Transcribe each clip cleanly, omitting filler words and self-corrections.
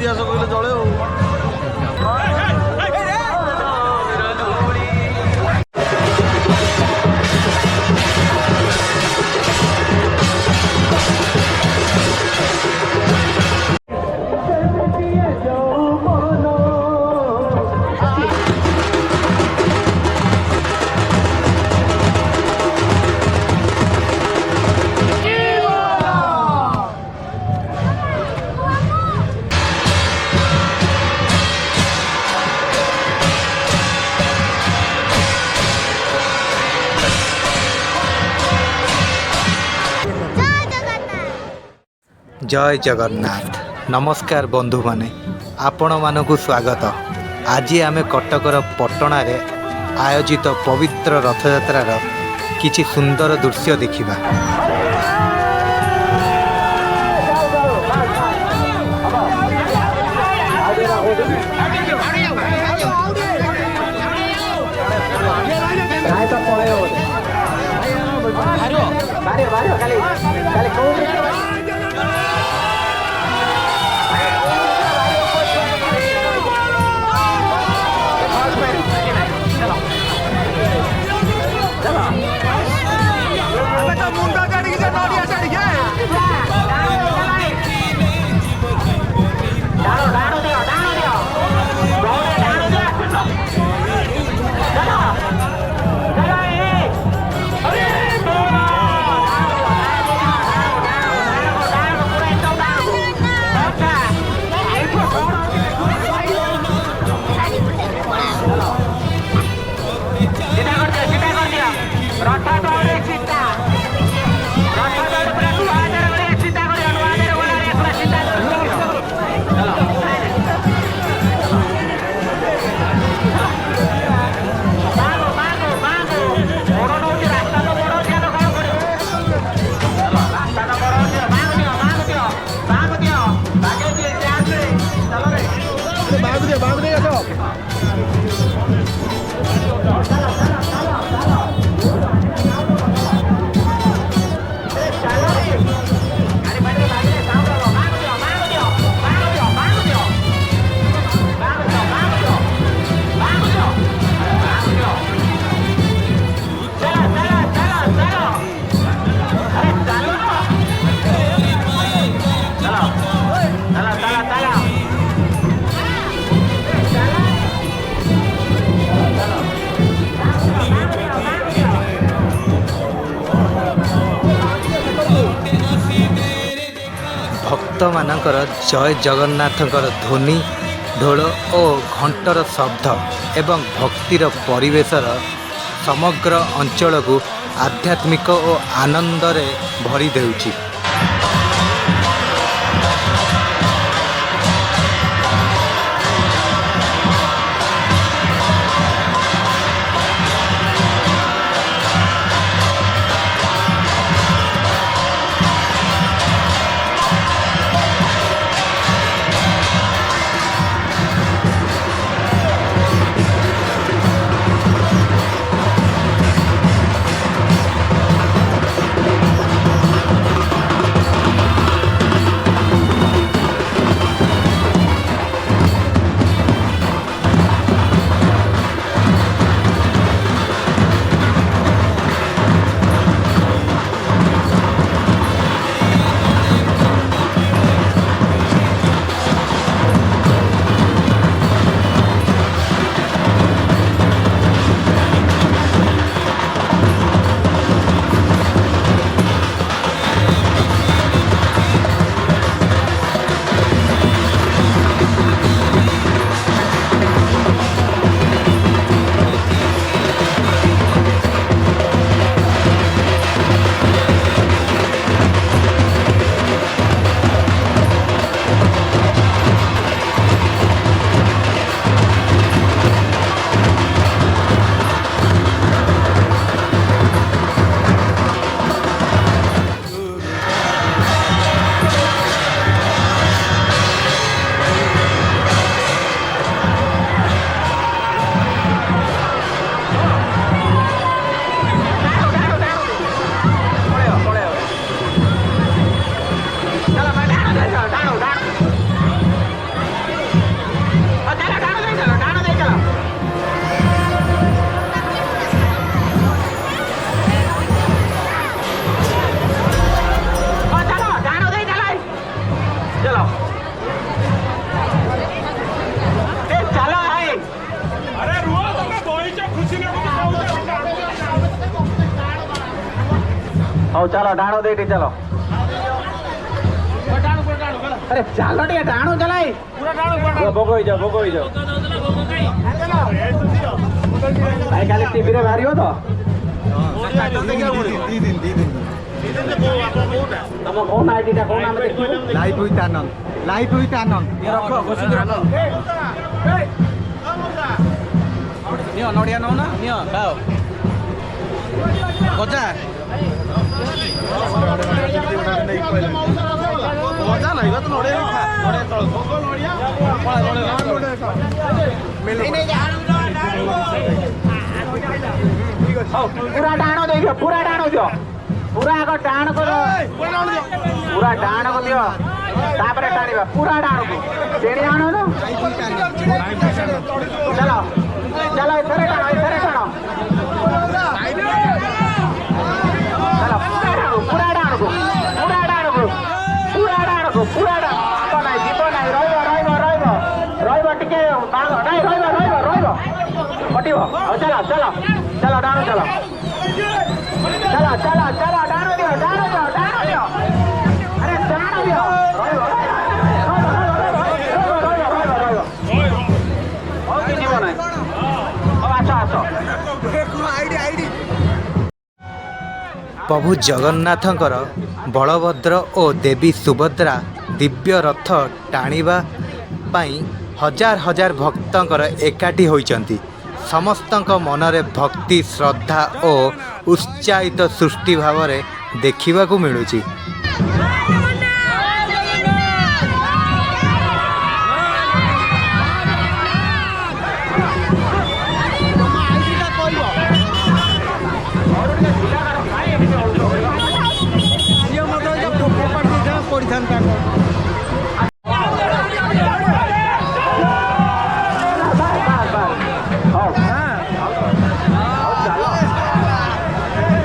ଇତିହାସ କହିଲେ ଚଳେ ଆଉ। जय जगन्नाथ। नमस्कार बंधु माने, आपण मानकु स्वागत। आज आमे कटकर पटणारे आयोजित पवित्र रथयात्रार किछि सुंदर दृश्य देखिबा। भक्त मानकर जय जगन्नाथकर ध्वनि ढोल ओ घंटर शब्द एवं भक्तिर परिवेशर समग्र अंचल को आध्यात्मिक और आनंदरे भरी देउछि। ହଉ ଚାଲ ଡାଣ ଦେଇଠି ଚାଲ। अरे चलो टे डाणो चलाए भोग हो भोग हो भाई खाली टीवी रे बाहर तो तुम कौन आईडी टा कौन नाम देखियो live with Anand live with Anand ये रखो घोषि दे नियो नडिया नो ना नियो खाओ गजा मजा नहीं तो नड़े खा नड़े तळ भोग नड़िया नड़े पूरा डाणो देखियो पूरा डाणो दियो पूरा आग डाण कर पूरा डाण को दियो तापर टाणीबा पूरा डाण को टेणी आनो ना चलो चलो इधर डाणो चलो पूरा डाण को पूरा डाण को पूरा डाण को पूरा डाण नहीं जीव नहीं रही टिके नहीं रही कटिव चलो चलो चलो डाणो चलो चलो चलो चलो डाणो दियो अरे डाणो दियो जीव नहीं अब आस आस प्रभु जगन्नाथंकर बलभद्र और देवी सुभद्रा दिव्य रथ टाणिबा पाई हजार हजार भक्तंकर एकाठी होइचंती। समस्तंक मनरे भक्ति श्रद्धा और उत्साहित सृष्टि भाव में देखा मिलुची।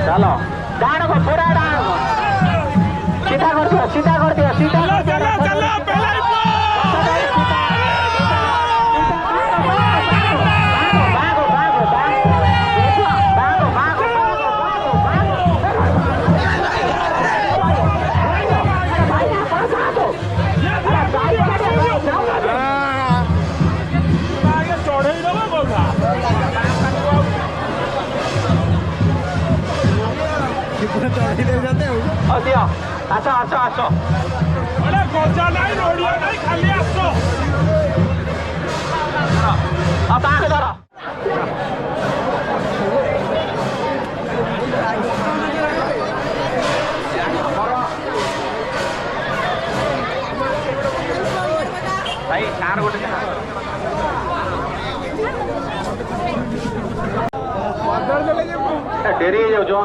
चलो डाण को पूरा डाण को सीधा कर दियो सीधा कर दियो सीधा चलो चलो दियो आसो आसो आसो अरे गोजा नहीं रोडिया नहीं खाली आसो अब आके धरो भाई कार गोटे डेरी हो जाओ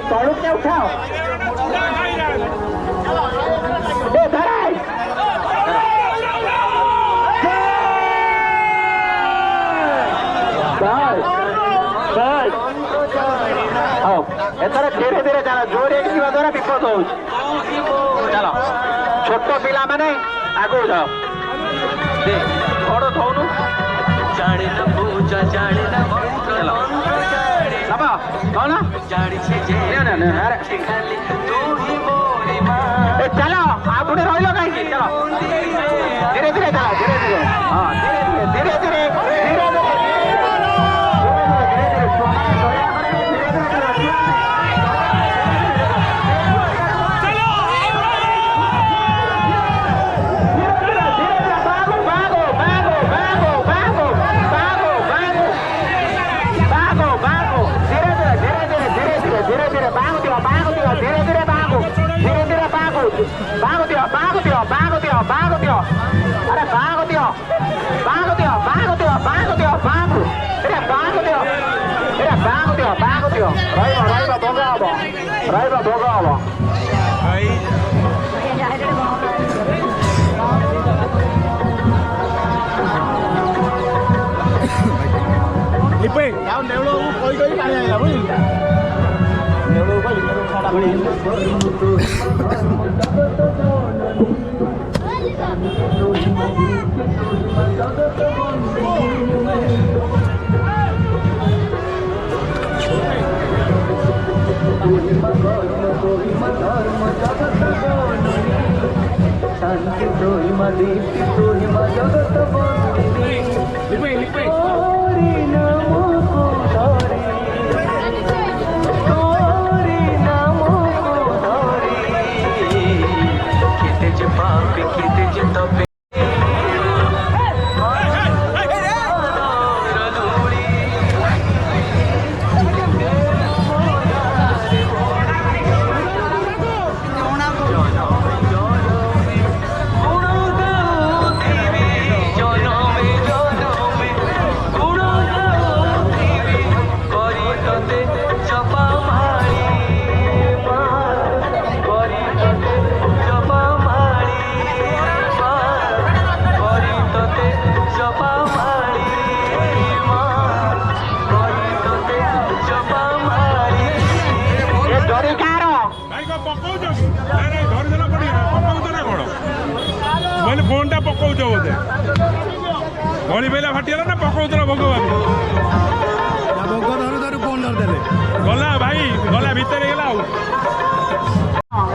तलू के उठाओ एथर धीरे धीरे चलो जोरे द्वारा विपद हो चलो छोट पिला माने आगो जाओ घोड़ धौनु चलो आप रही कहीं चलो धीरे धीरे चलो धीरे धीरे हाँ धीरे धीरे धीरे धीरे ଦିଅ ରହିବ ଭୋଗ ହବ ରହିବ ଭୋଗ ହବ लिपे ଆଉ ନେଉଳ କହି ପାଣି ଆଇଲା ବୁଝିଲ ନେଉଳ କହି ଛାଡା ପାଣି लिपे लिपे फोनटा पकाउछ बोधे गली बेला फाटिगला ना पकाउथला भगवान भोग धरु धरु फोन धरदेले गला भाई गला भीतर गेला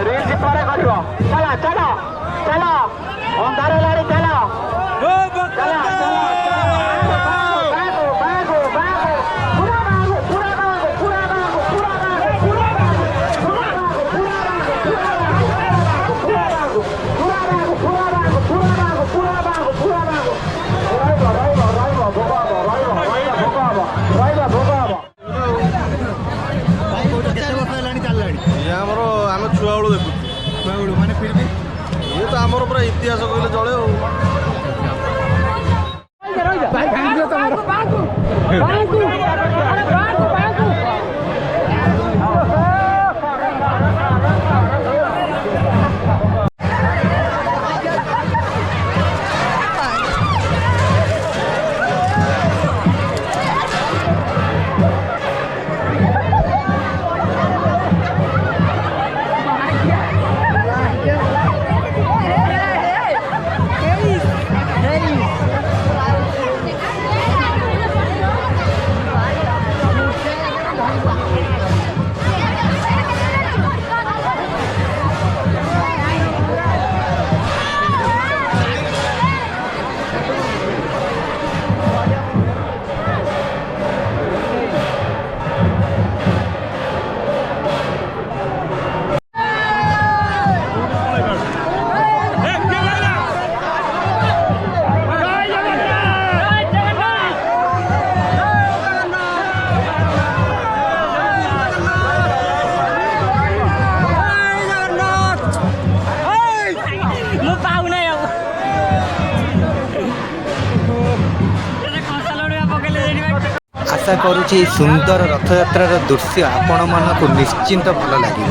रील पर करियो चला चला चला अंधारे लाड़ी चला ओ चला आम छुआ बेलू देखु छुआ बेलू माने फिर भी ये तो आमर पूरा इतिहास कहले चले आशा करुछि सुंदर रथयात्रार दृश्य आपण मानक निश्चिंत भल लगे।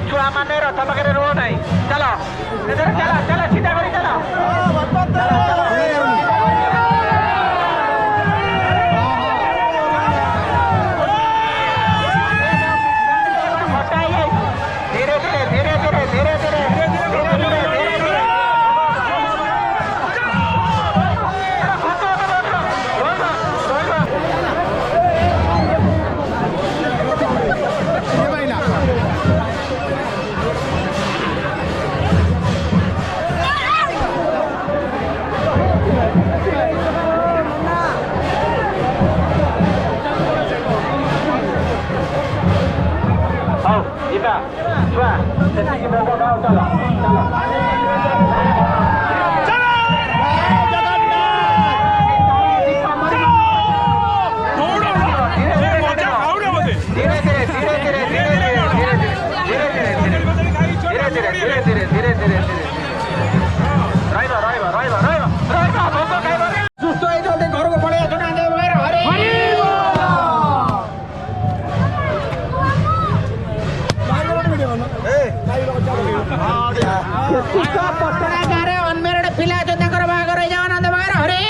छुआ मान रथ पाखे रुह ना चलो चला चला सीधा कर चला धीरे धीरे धीरे धीरे धीरे धीरे ସେତିକି ଭୋଗ ଖାଅ ଚାଲ ସୁସ୍ଥ ହେଇ ଜଲ୍ଦି ଘରକୁ ପଳେଇ ଆସ ନା ପଟଣା ଗାଁରେ ଅନମ୍ୟାରେଡ ପିଲା ଅଛନ୍ତି ତାଙ୍କର ବାହାଘର ହେଇଯାଉ ନନ୍ଦ ବାହାଘର ହରି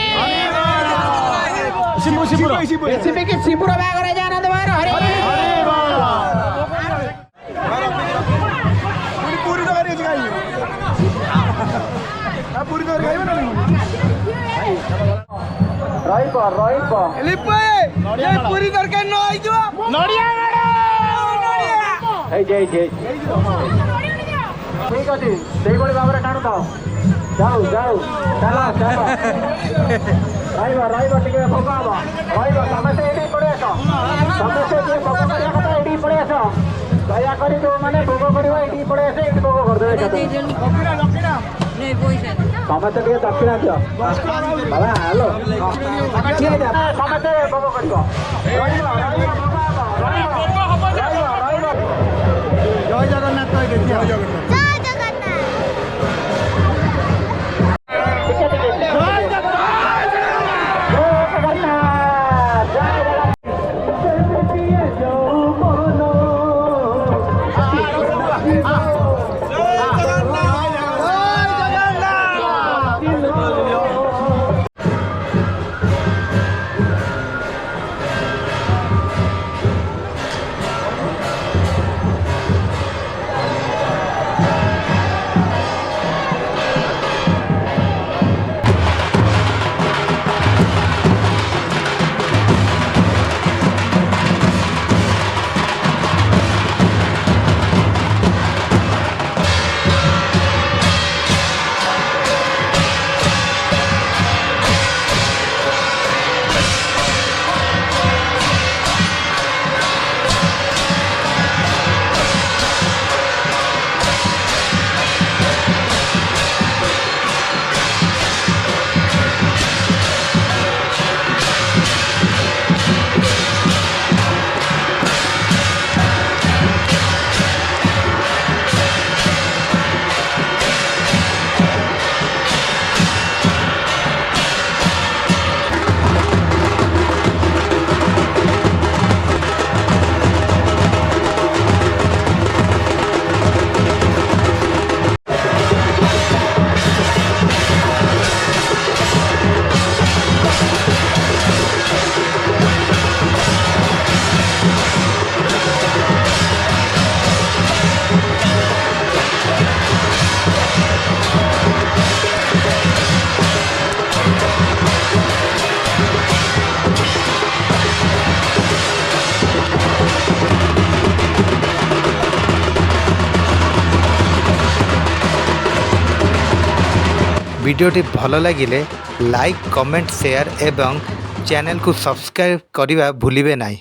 ଶିବୁର ବାହାଘର ହେଇଯାଉ ନନ୍ଦ ବାହାଘର ହରି ରହିବ ପୁରୀ ତରକାରୀ ନ ହେଇଯିବ ଠିକ ଅଛି ସେଇଭଳି ଭାବରେ ଟାଣୁଥାଉ ଯାଉ ଚାଲ ରହିବ ଟିକେ ଭୋଗ ହବ ରହିବ ସମସ୍ତେ ଏଇଠିକି ପଳେଇ ଆସ ସମସ୍ତେ ଯିଏ ଭୋଗ କରିବା କଥା ଏଇଠିକି ପଳେଇ ଆସ ଦୟାକରି ଯୋଉମାନେ ଭୋଗ କରିବ ଏଇଠିକି ପଳେଇ ଆସ ଏଇଠି ଭୋଗ କରିଦେବେ ସମସ୍ତେ ଟିକେ ଦକ୍ଷିଣା ଦିଅ ବାବା ହ୍ୟାଲୋ ସମସ୍ତେ ଭୋଗ କରିବ ରହିବ ଜୟ ଜଗନ୍ନାଥ ଜୟ ଜଗନ୍ନାଥ ভিডিওটি ভাল লাগিলে লাইক কমেন্ট সেয়ার এবং চ্যানেল को सब्सक्राइब करने भूलिबे नहीं।